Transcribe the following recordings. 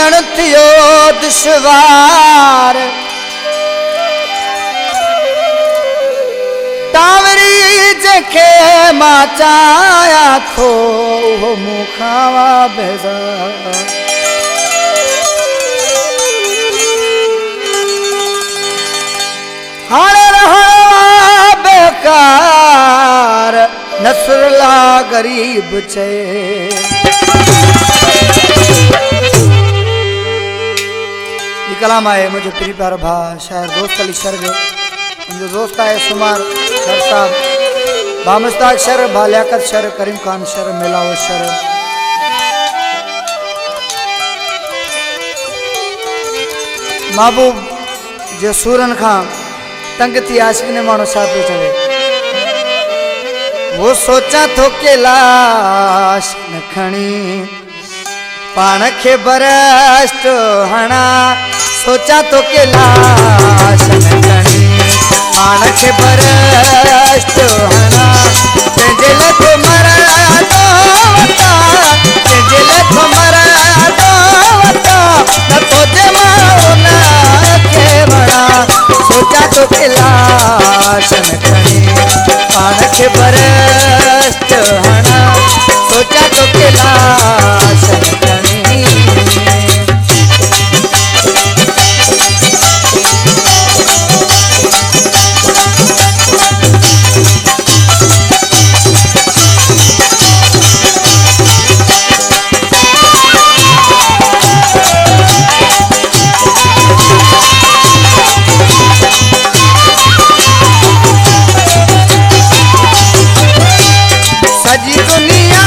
जीवन थियो दुश्वार टावरी जेके मां चाया थो वो मुखावा बेज़ार हाणे रहवा बेकार नसरला गरीब छे कलाम है मुझे प्रिय प्यारो भा शायर दोस्त अली शर जो मुझे दोस्त है सुमार शर साहब बामस्ताक शर बालियाकत शर करीम खान शर मिलाव शर महबूब जो सूरन खां तंग थी आशिक ने मानो साथ पे चले वो सोचा थो के लाश न खणी पान के बरस्ट हणा सोचा तो के लाश न खणी पान के बरस्ट हणा तेजल को मरा दो वता तेजल को मरा दो वता न तो जमाओ ना के बड़ा सोचा तो के लाश न खणी पान के बरस्ट हणा सोचा तो के लाश न खणी सजी दुनिया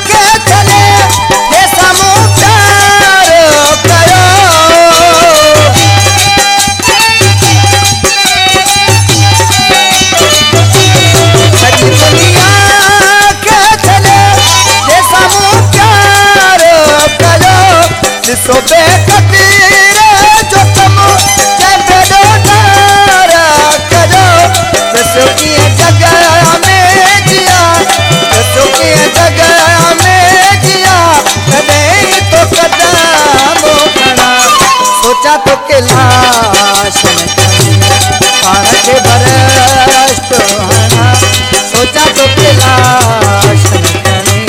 के चले ये समुचार करो सजी दुनिया के चले ये समुचार करो जिसो बेकदीर जो तुम जब डोर करो जिसो की जगह में जिया जिसो की जगह में जिया कदे तो कदम खड़ा सोचा तो के लाश न खणी पान के बरस्ट हणा सोचा तो के लाश न खणी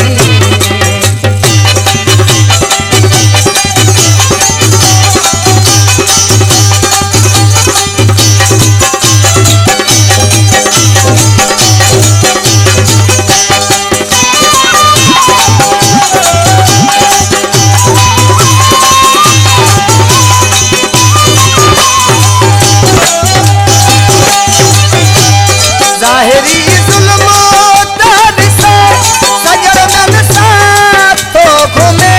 ज़ाहिरी जुल्मो दर्द से सजर मन साथ तो घूमे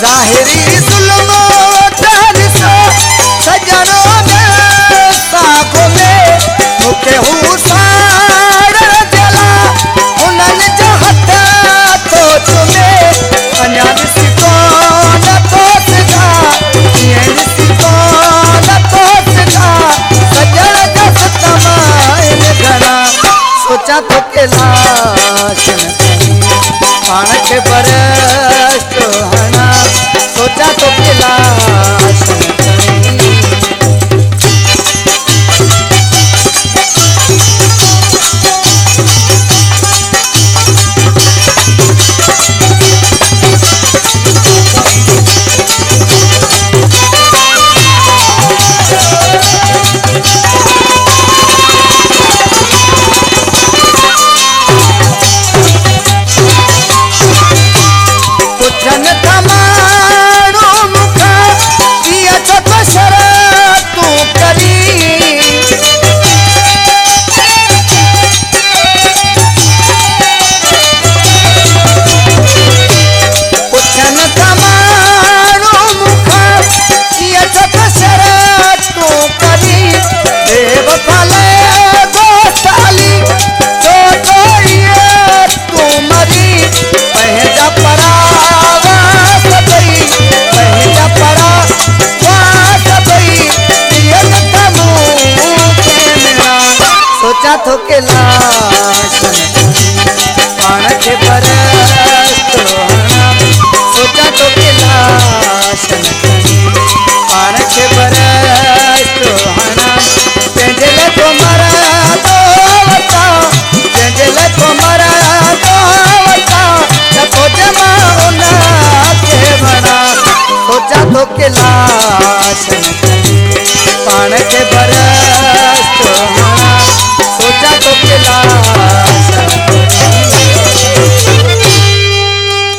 ज़ाहिरी जुल्मो दर्द से सजर मन साथ घूमे मुखे हुसार जला उनन जहत तो चुमे अन्या सोचा तो के लाश न खणी पान के बरस्ट हणा सोचा तो के लाश न खणी पुछन तमारो मुखा लाश न खणी पाण खे बरस तो हणा सोचा तो के लाश न खणी पाण खे बरस तो हणा पंहिंजे लाइ मरा तो वता पंहिंजे लाइ मरा तो वता त पोइ मां उन खे वणा सोचा तो के लाश न खणी पाण खे बरस तो हणा सोचा तो के लाश